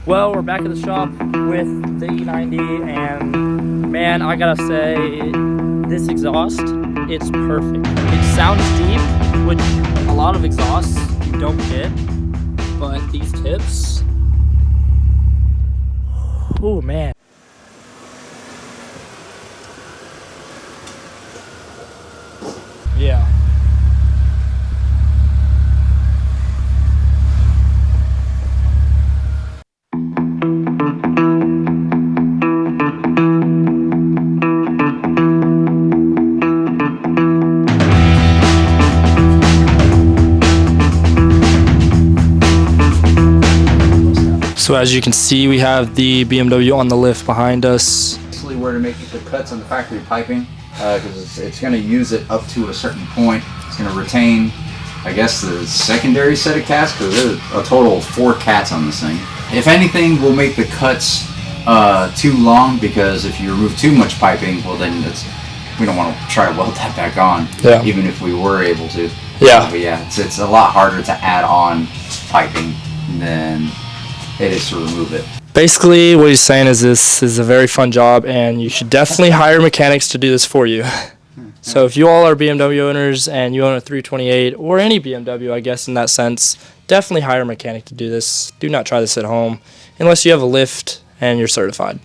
Well, we're back at the shop with the E90, and man, I gotta say, this exhaust, it's perfect. It sounds deep, which a lot of exhausts you don't get, but these tips, oh man. Yeah. So as you can see, we have the BMW on the lift behind us. Basically where to make the cuts on the factory piping, because it's going to use it up to a certain point. It's going to retain, I guess, the secondary set of cats, because there's a total of 4 cats on this thing. If anything, we'll make the cuts too long, because if you remove too much piping, well then we don't want to try to weld that back on, even if we were able to. But yeah, it's a lot harder to add on piping than it is to remove it. Basically, what he's saying is this is a very fun job, and you should definitely hire mechanics to do this for you. So if you all are BMW owners and you own a 328 or any BMW, I guess in that sense, definitely hire a mechanic to do this. Do not try this at home unless you have a lift and you're certified.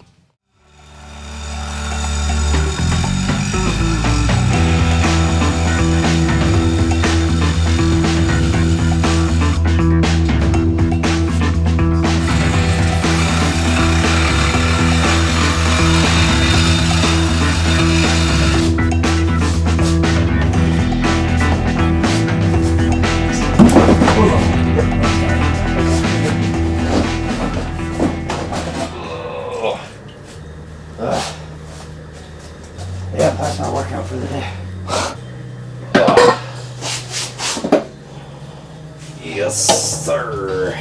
Yeah, that's not working out for the day. Yes, sir.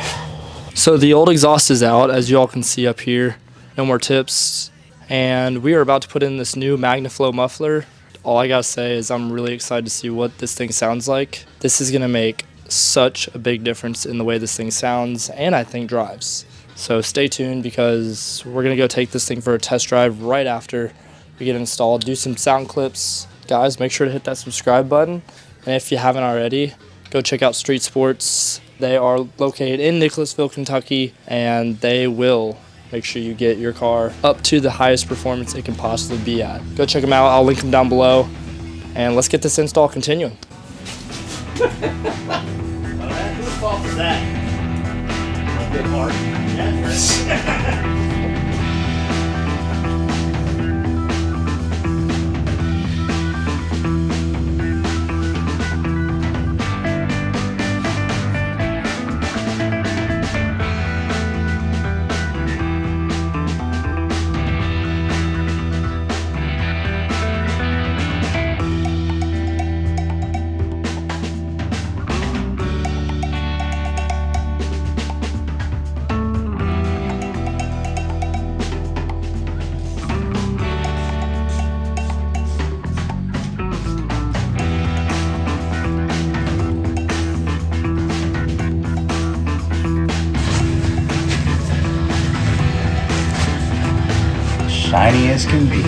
So the old exhaust is out, as you all can see up here. No more tips. And we are about to put in this new MagnaFlow muffler. All I gotta say is I'm really excited to see what this thing sounds like. This is gonna make such a big difference in the way this thing sounds and I think drives. So stay tuned, because we're gonna go take this thing for a test drive right after we get installed, do some sound clips. Guys, make sure to hit that subscribe button. And if you haven't already, go check out StreetSports. They are located in Nicholasville, Kentucky, and they will make sure you get your car up to the highest performance it can possibly be at. Go check them out. I'll link them down below. And let's get this install continuing. Whose fault is that? A bit hard. Yeah, Shiny as can be.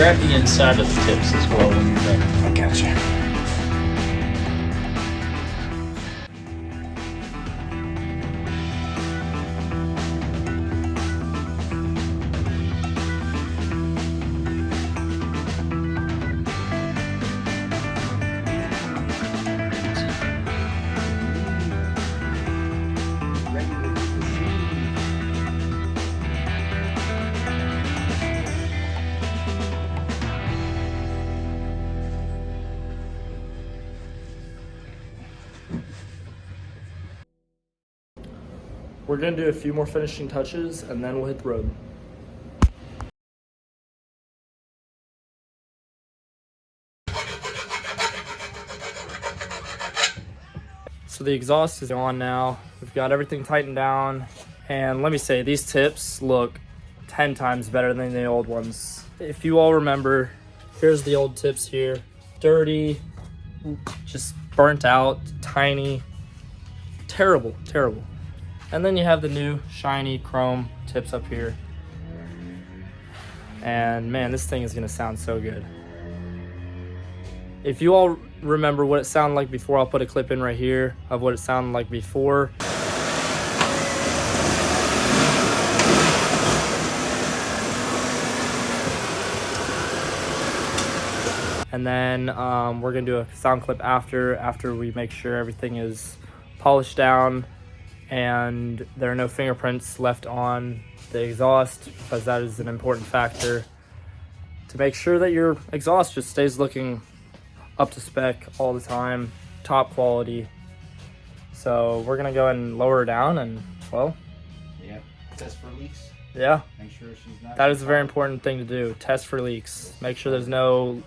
grab the inside of the tips as well when you're done. I gotcha. We're gonna do a few more finishing touches and then we'll hit the road. So the exhaust is on now. We've got everything tightened down. And let me say, these tips look 10 times better than the old ones. If you all remember, here's the old tips here. Dirty, just burnt out, tiny. terrible, terrible. And then you have the new shiny chrome tips up here. And man, this thing is gonna sound so good. If you all remember what it sounded like before, I'll put a clip in right here of what it sounded like before. And then we're gonna do a sound clip after we make sure everything is polished down and there are no fingerprints left on the exhaust, because that is an important factor to make sure that your exhaust just stays looking up to spec all the time, top quality. So we're gonna go ahead and lower her down and, well, Yeah. Test for leaks. yeah, Make sure she's not. that is a very important thing to do. Test for leaks. Make sure there's no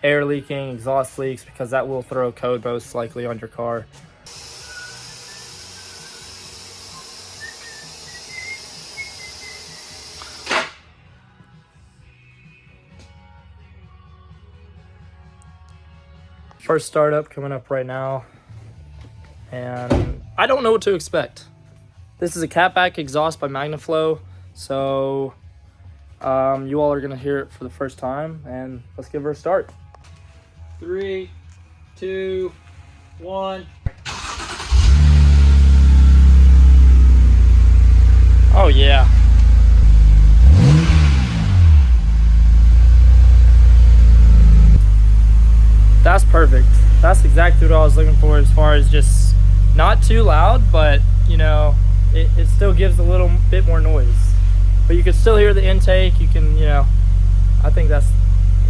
air leaking, exhaust leaks, because that will throw a code most likely on your car. First startup coming up right now, and I don't know what to expect. This is a catback exhaust by Magnaflow, so you all are gonna hear it for the first time, and let's give her a start. 3, 2, 1. Oh yeah. That's perfect. That's exactly what I was looking for, as far as just not too loud, but you know, it still gives a little bit more noise. But you can still hear the intake. You can, you know, I think that's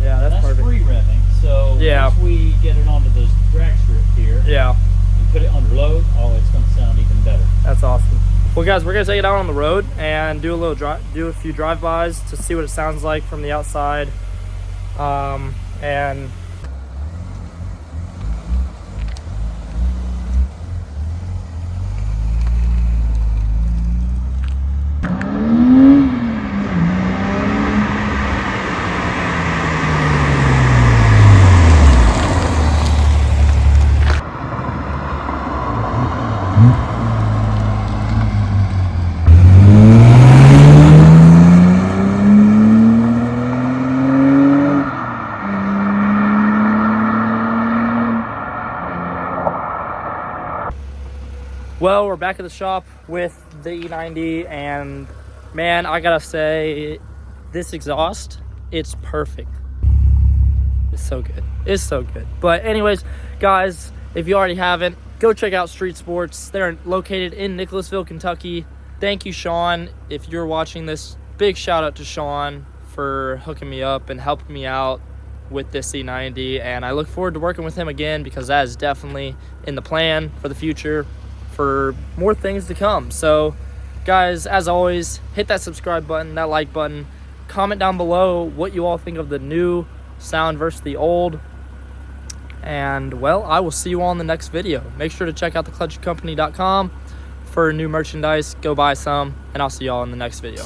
perfect. free revving, so Yeah. once we get it onto this drag strip here Yeah, and put it under load, oh, it's going to sound even better. that's awesome. Well guys, we're gonna take it out on the road and do a few drive-bys to see what it sounds like from the outside. And well, we're back at the shop with the E90, and man, I gotta say, this exhaust, it's perfect. It's so good. It's so good. But anyways, guys, if you already haven't, go check out StreetSports. They're located in Nicholasville, Kentucky. Thank you, Sean. If you're watching this, big shout out to Sean for hooking me up and helping me out with this E90. And I look forward to working with him again, because that is definitely in the plan for the future, for more things to come. So guys, as always, hit that subscribe button, that like button, comment down below what you all think of the new sound versus the old, and well, I will see you all in the next video. Make sure to check out theclutchcompany.com for new merchandise. Go buy some, and I'll see you all in the next video.